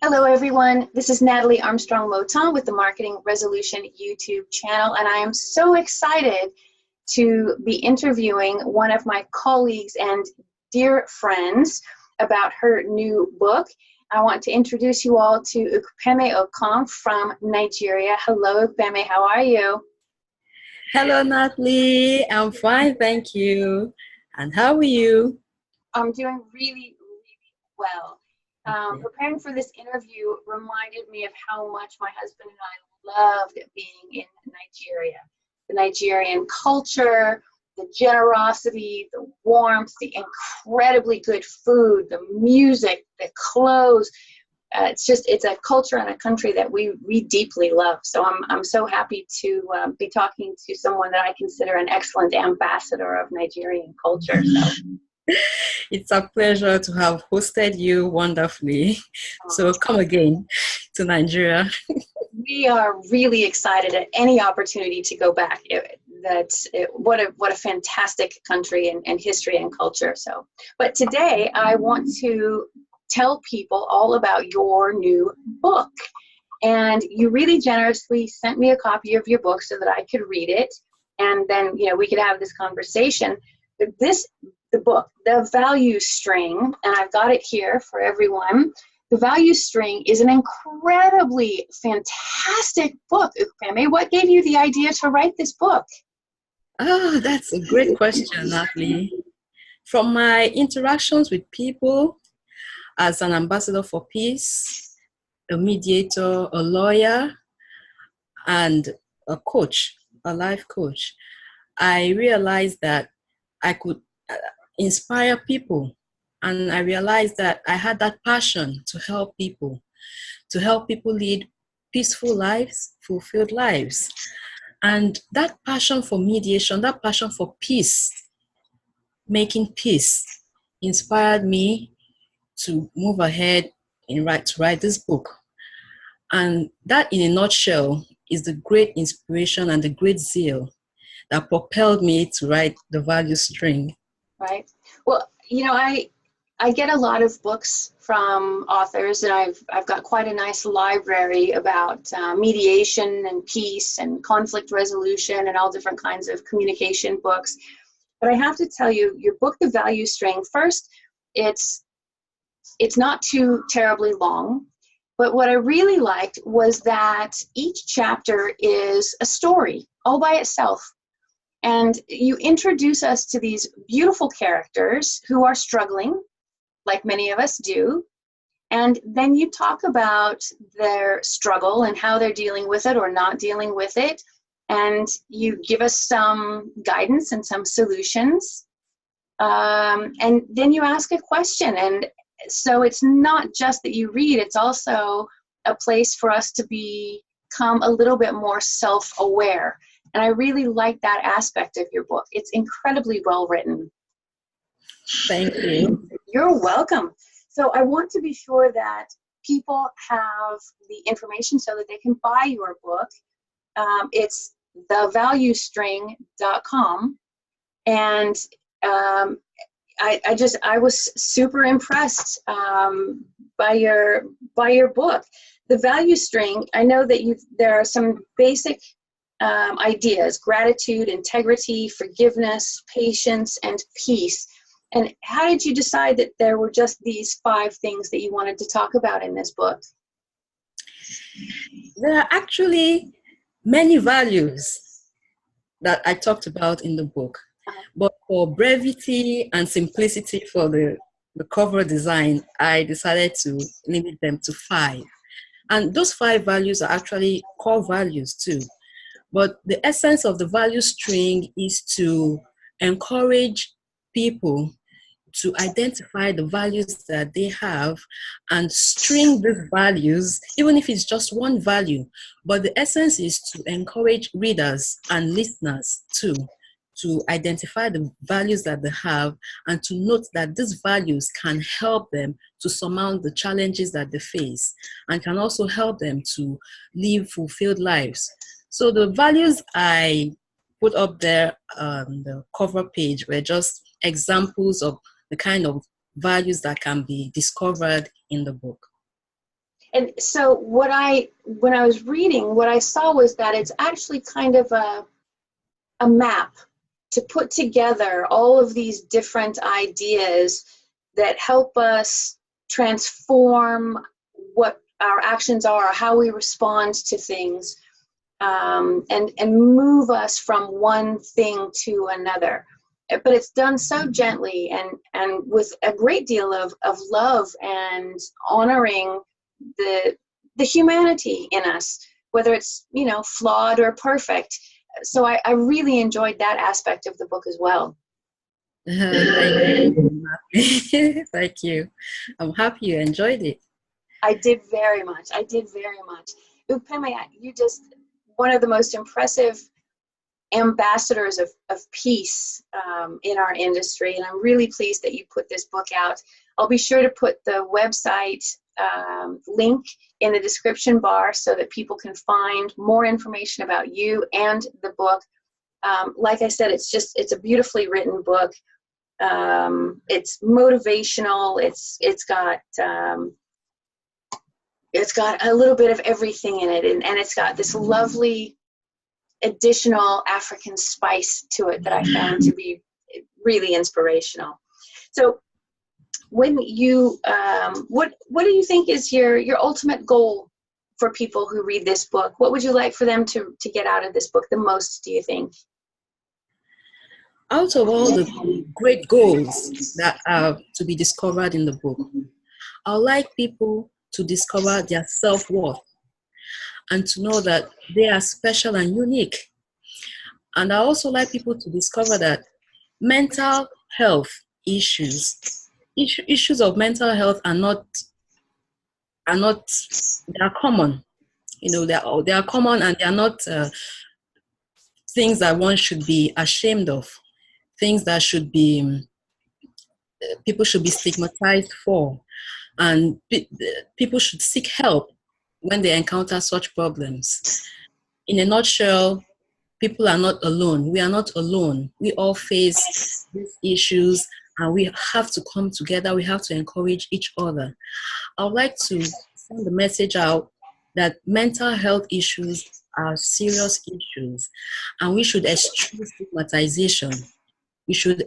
Hello, everyone. This is Natalie Armstrong-Motin with the Marketing Resolution YouTube channel, and I am so excited to be interviewing one of my colleagues and dear friends about her new book. I want to introduce you all to Ukpeme Okon from Nigeria. Hello, Ukpeme. How are you? Hello, Natalie. I'm fine, thank you. And how are you? I'm doing really, really well. Preparing for this interview reminded me of how much my husband and I loved being in Nigeria. The Nigerian culture, the generosity, the warmth, the incredibly good food, the music, the clothes. It's a culture and a country that we deeply love. So I'm so happy to be talking to someone that I consider an excellent ambassador of Nigerian culture. So. It's a pleasure to have hosted you wonderfully. So come again to Nigeria. We are really excited at any opportunity to go back. What a fantastic country and history and culture. So, but today I want to tell people all about your new book. And you really generously sent me a copy of your book so that I could read it, and then we could have this conversation. The book, The Value String, and I've got it here for everyone. The Value String is an incredibly fantastic book, Ukpeme. What gave you the idea to write this book? Oh, that's a great question, Natalie. From my interactions with people as an ambassador for peace, a mediator, a lawyer, and a coach, a life coach, I realized that I could inspire people, and I realized that I had that passion to help people lead peaceful lives, fulfilled lives. And that passion for mediation, that passion for peace, making peace, inspired me to move ahead and to write this book. And that, in a nutshell, is the great inspiration and the great zeal that propelled me to write The Value String. Right. Well, I get a lot of books from authors, and I've got quite a nice library about mediation and peace and conflict resolution and all different kinds of communication books. But I have to tell you, your book, The Value String, first, it's not too terribly long. But what I really liked was that each chapter is a story all by itself. And you introduce us to these beautiful characters who are struggling, like many of us do. And then you talk about their struggle and how they're dealing with it or not dealing with it. And you give us some guidance and some solutions. And then you ask a question. And so it's not just that you read, it's also a place for us to become a little bit more self-aware. And I really like that aspect of your book. It's incredibly well written. Thank you. You're welcome. So I want to be sure that people have the information so that they can buy your book. It's thevaluestring.com. And I was super impressed by your book. The Value String, I know that there are some basic ideas: gratitude, integrity, forgiveness, patience, and peace. And how did you decide that there were just these 5 things that you wanted to talk about in this book? There are actually many values that I talked about in the book, but for brevity and simplicity for the cover design, I decided to limit them to 5. And those 5 values are actually core values too. But the essence of the value string is to encourage people to identify the values that they have and string these values, even if it's just one value. But the essence is to encourage readers and listeners too, to identify the values that they have and to note that these values can help them to surmount the challenges that they face and can also help them to live fulfilled lives. So the values I put up there on the cover page were just examples of the kind of values that can be discovered in the book. And so when I was reading, what I saw was that it's actually kind of a map to put together all of these different ideas that help us transform what our actions are, how we respond to things, and move us from one thing to another. But it's done so gently and with a great deal of love and honoring the humanity in us, whether it's, you know, flawed or perfect. So I really enjoyed that aspect of the book as well. Thank you. Thank you. I'm happy you enjoyed it. I did very much. I did very much. Ukpeme, you just one of the most impressive ambassadors of peace in our industry, and I'm really pleased that you put this book out. I'll be sure to put the website link in the description bar so that people can find more information about you and the book. Like I said, it's a beautifully written book. It's motivational. It's got a little bit of everything in it, and it's got this lovely additional African spice to it that I found to be really inspirational. So when you, what do you think is your ultimate goal for people who read this book? What would you like for them to get out of this book the most, do you think? Out of all the great goals that are to be discovered in the book, I would like people to discover their self-worth and to know that they are special and unique. And I also like people to discover that mental health issues of mental health are not, they are common. You know, they are common, and they are not things that one should be ashamed of, things that should be, people should be stigmatized for. And people should seek help when they encounter such problems. In a nutshell, people are not alone. We are not alone. We all face these issues, and we have to come together. We have to encourage each other. I would like to send the message out that mental health issues are serious issues, and we should eschew stigmatization. We should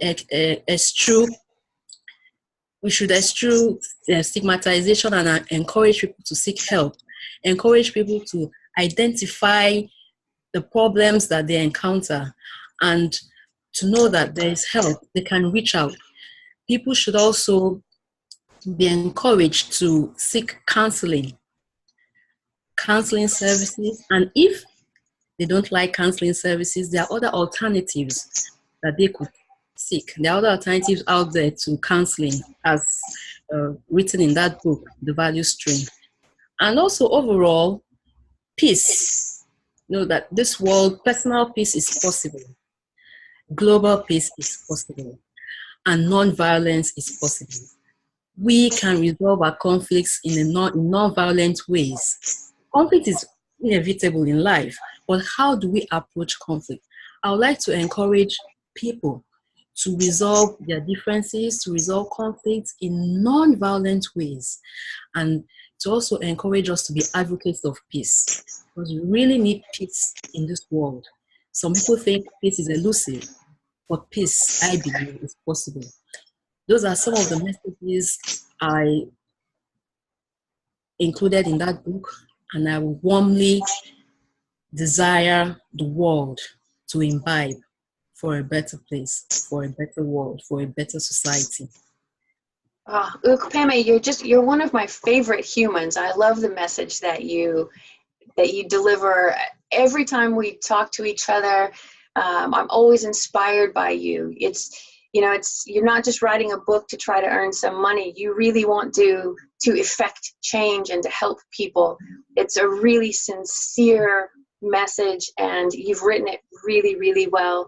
eschew stigmatization and encourage people to seek help, encourage people to identify the problems that they encounter, and to know that there is help, they can reach out. People should also be encouraged to seek counseling services, and if they don't like counseling services, there are other alternatives that they could seek. There are other alternatives out there to counseling, as written in that book, The Value Stream. And also overall, peace. Know that this world, personal peace is possible. Global peace is possible. And non-violence is possible. We can resolve our conflicts in non-violent ways. Conflict is inevitable in life, but how do we approach conflict? I would like to encourage people to resolve their differences, to resolve conflicts in non-violent ways, and to also encourage us to be advocates of peace, because we really need peace in this world. Some people think peace is elusive, but peace, I believe, is possible. Those are some of the messages I included in that book, and I warmly desire the world to imbibe for a better place, for a better world, for a better society. Oh, Ukpeme, you're one of my favorite humans. I love the message that you deliver every time we talk to each other. I'm always inspired by you. You're not just writing a book to try to earn some money. You really want to effect change and to help people. It's a really sincere message, and you've written it really, really well.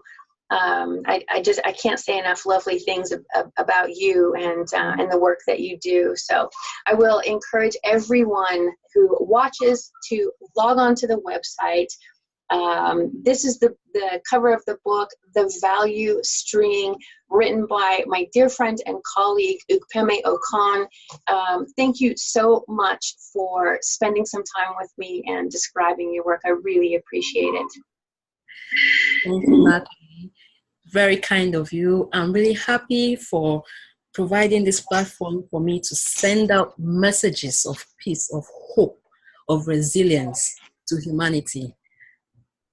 I can't say enough lovely things about you and the work that you do. So I will encourage everyone who watches to log on to the website, This is the cover of the book, The Value String, written by my dear friend and colleague, Ukpeme Okon. Thank you so much for spending some time with me and describing your work. I really appreciate it. Thank you, Natalie. Very kind of you. I'm really happy for providing this platform for me to send out messages of peace, of hope, of resilience to humanity.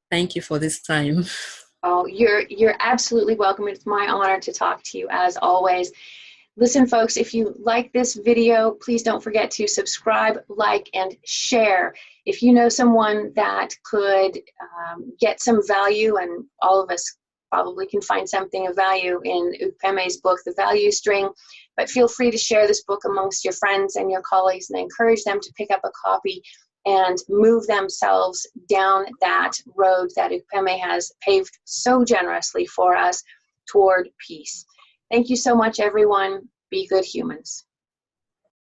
Thank you for this time. Oh, you're absolutely welcome. It's my honor to talk to you as always. Listen, folks, if you like this video, please don't forget to subscribe, like, and share. If you know someone that could get some value, and all of us probably can find something of value in Ukpeme's book, The Value String, but feel free to share this book amongst your friends and your colleagues and encourage them to pick up a copy and move themselves down that road that Ukpeme has paved so generously for us toward peace. Thank you so much, everyone. Be good humans.